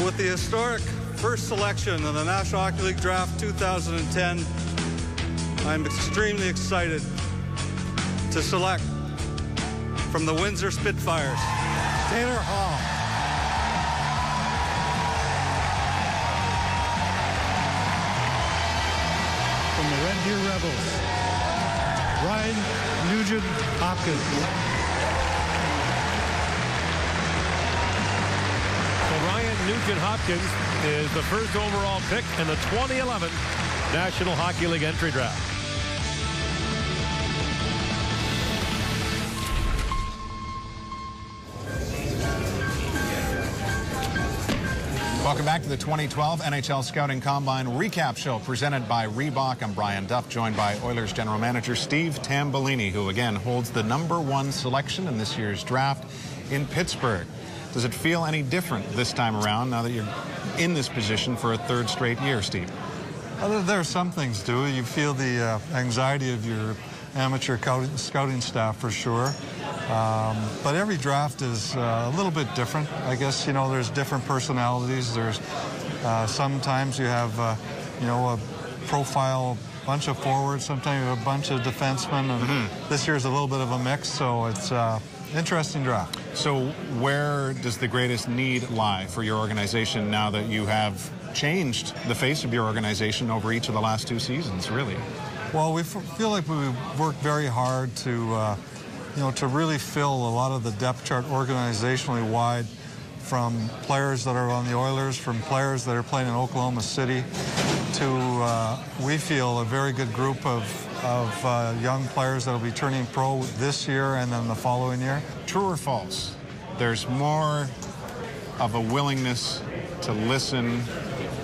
With the historic first selection in the National Hockey League Draft 2010, I'm extremely excited to select from the Windsor Spitfires, Taylor Hall. From the Red Deer Rebels, Ryan Nugent-Hopkins. Ryan Nugent-Hopkins is the first overall pick in the 2011 National Hockey League entry draft. Welcome back to the 2012 NHL Scouting Combine recap show presented by Reebok. I'm Brian Duff, joined by Oilers General Manager Steve Tambellini, who again holds the #1 selection in this year's draft in Pittsburgh. Does it feel any different this time around now that you're in this position for a third straight year, Steve? There are some things, too. You feel the anxiety of your amateur scouting staff for sure. But every draft is a little bit different. I guess, you know, there's different personalities. There's sometimes you have, you know, a profile bunch of forwards. Sometimes you have a bunch of defensemen. And this year's a little bit of a mix, so it's interesting draft. So where does the greatest need lie for your organization now that you have changed the face of your organization over each of the last 2 seasons, really? Well, we feel like we've worked very hard to, you know, to really fill a lot of the depth chart organizationally wide, from players that are on the Oilers, from players that are playing in Oklahoma City, to, we feel, a very good group of young players that will be turning pro this year and then the following year. True or false? There's more of a willingness to listen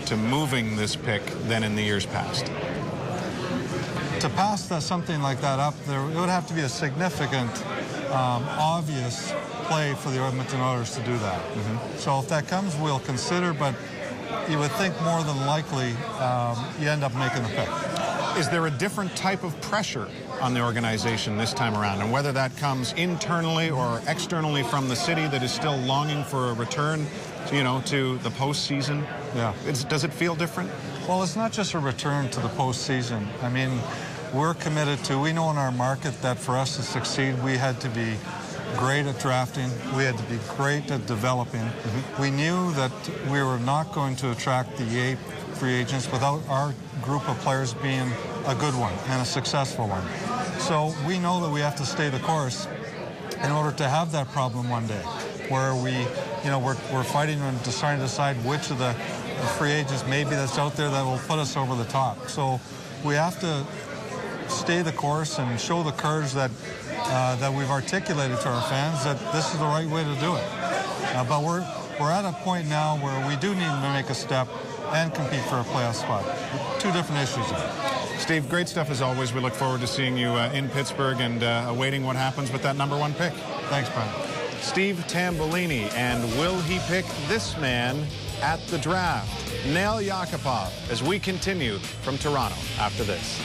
to moving this pick than in the years past. To pass something like that up, it would have to be a significant, obvious play for the Edmonton Oilers to do that. So if that comes, we'll consider, but you would think more than likely you end up making the pick. Is there a different type of pressure on the organization this time around, and whether that comes internally or externally from the city that is still longing for a return, you know, to the postseason? Yeah. Does it feel different? Well, it's not just a return to the postseason. I mean, we're committed to, we know in our market that for us to succeed, we had to be great at drafting. We had to be great at developing. We knew that we were not going to attract the 8 free agents without our group of players being a good one and a successful one. So we know that we have to stay the course in order to have that problem one day, where we, you know, we're fighting and trying to decide which of the free agents maybe that's out there that will put us over the top. So we have to stay the course and show the courage that that we've articulated to our fans that this is the right way to do it. But we're at a point now where we do need to make a step and compete for a playoff spot. 2 different issues there. Steve, great stuff as always. We look forward to seeing you in Pittsburgh and awaiting what happens with that #1 pick. Thanks, Brian. Steve Tambellini, and will he pick this man at the draft? Nail Yakupov, as we continue from Toronto after this.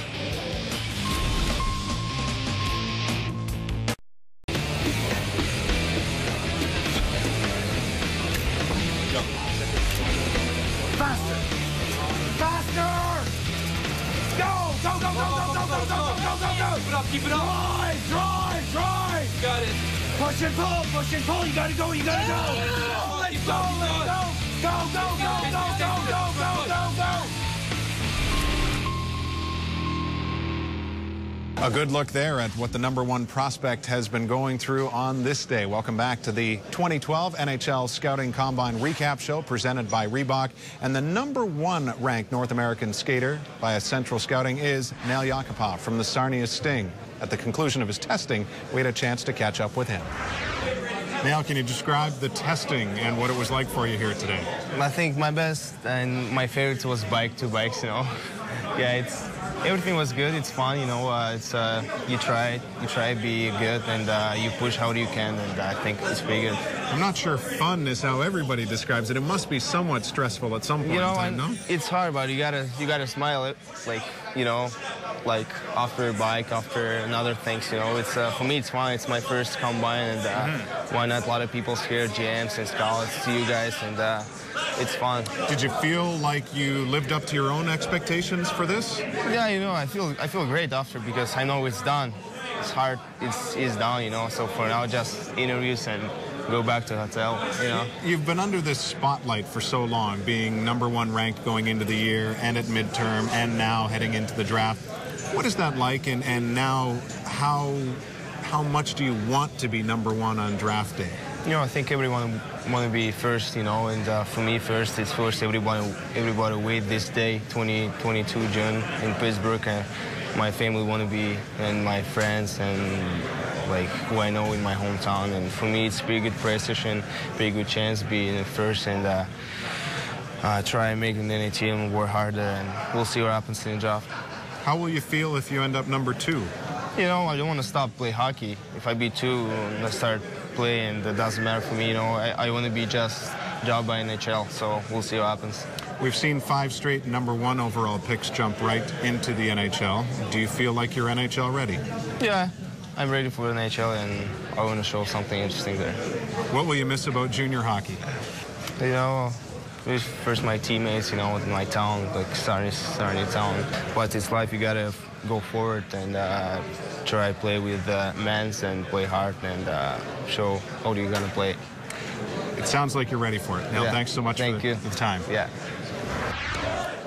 Keep it up. Drive. Got it. Push and pull. You gotta go. Let's go. Go. A good look there at what the #1 prospect has been going through on this day. Welcome back to the 2012 NHL Scouting Combine recap show presented by Reebok. And the #1 ranked North American skater by Central Scouting is Nail Yakupov from the Sarnia Sting. At the conclusion of his testing, we had a chance to catch up with him. Nail, can you describe the testing and what it was like for you here today? I think my best and my favorite was bike to bikes, you know. Yeah, everything was good. It's fun, you know. You try, be good, and you push how you can, and I think it's pretty good. I'm not sure fun is how everybody describes it. It must be somewhat stressful at some point in time, no? It's hard, but you gotta smile. It's like, you know, like after a bike, after another things, you know. It's for me, it's fun. It's my first combine, and why not? A lot of people here, GMs and scouts, to you guys, and it's fun. Did you feel like you lived up to your own expectations for this? Yeah, you know, I feel great after because I know it's done. It's hard. It's done, you know. So for now, just interviews and go back to the hotel, you know. You've been under this spotlight for so long, being #1 ranked going into the year and at midterm and now heading into the draft. What is that like, and now how much do you want to be #1 on draft day? You know, I think everyone want to be first, you know, and for me first, it's first everybody wait this day, 22 June in Pittsburgh, and my family want to be, and my friends, and like who I know in my hometown, and for me it's pretty good precision, pretty good chance to be in the first, and try and make it in any team, work harder, and we'll see what happens in the draft. How will you feel if you end up #2? You know, I don't want to stop play hockey. If I be 2, I start playing, that doesn't matter for me. You know, I want to be just job by NHL, so we'll see what happens. We've seen 5 straight #1 overall picks jump right into the NHL. Do you feel like you're NHL ready? Yeah, I'm ready for the NHL, and I want to show something interesting there. What will you miss about junior hockey? You know, first my teammates, you know, with my town, like starting a town. But it's life, you gotta go forward and try to play with men's and play hard and show how you're gonna play. It sounds like you're ready for it. Now, thanks so much for the time. Yeah.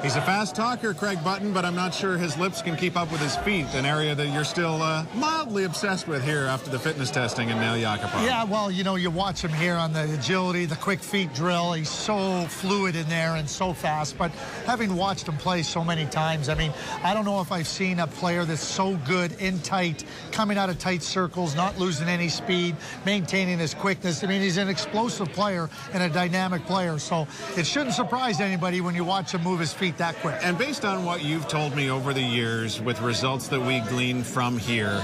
He's a fast talker, Craig Button, but I'm not sure his lips can keep up with his feet, an area that you're still mildly obsessed with here after the fitness testing and now Yakupov. Yeah, well, you know, you watch him here on the agility, the quick feet drill. He's so fluid in there and so fast. But having watched him play so many times, I mean, I don't know if I've seen a player that's so good in tight, coming out of tight circles, not losing any speed, maintaining his quickness. I mean, he's an explosive player and a dynamic player. So it shouldn't surprise anybody when you watch him move his feet that quick. And based on what you've told me over the years with results that we glean from here,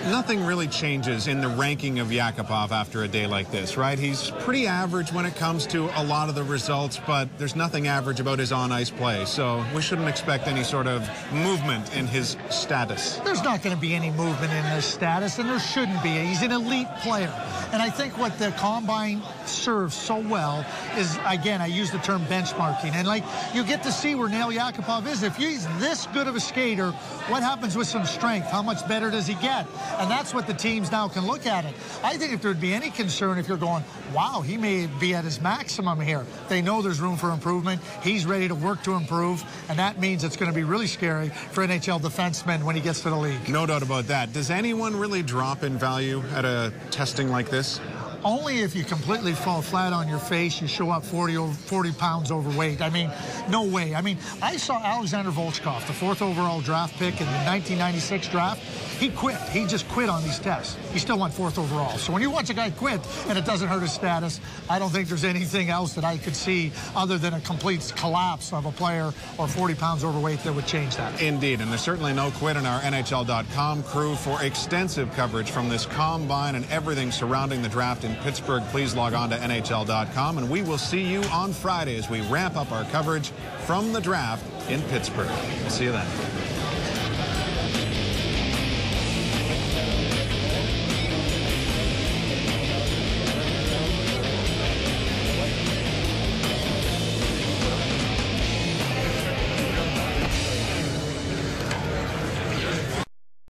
nothing really changes in the ranking of Yakupov after a day like this, right? He's pretty average when it comes to a lot of the results, but there's nothing average about his on-ice play, so we shouldn't expect any sort of movement in his status. There's not going to be any movement in his status, and there shouldn't be. He's an elite player. And I think what the Combine serves so well is, again, I use the term benchmarking. And, like, you get to see where Nail Yakupov is. If he's this good of a skater, what happens with some strength? How much better does he get? And that's what the teams now can look at it. I think if there'd be any concern, if you're going, wow, he may be at his maximum here. They know there's room for improvement. He's ready to work to improve. And that means it's going to be really scary for NHL defensemen when he gets to the league. No doubt about that. Does anyone really drop in value at a testing like this? Only if you completely fall flat on your face, you show up 40 pounds overweight. I mean, no way. I mean, I saw Alexander Volchkov, the 4th overall draft pick in the 1996 draft. He quit. He just quit on these tests. He still went 4th overall. So when you watch a guy quit and it doesn't hurt his status, I don't think there's anything else that I could see other than a complete collapse of a player or 40 pounds overweight that would change that. Indeed, and there's certainly no quit in our NHL.com crew for extensive coverage from this Combine and everything surrounding the draft in Pittsburgh. Please log on to NHL.com, and we will see you on Friday as we ramp up our coverage from the draft in Pittsburgh. We'll see you then.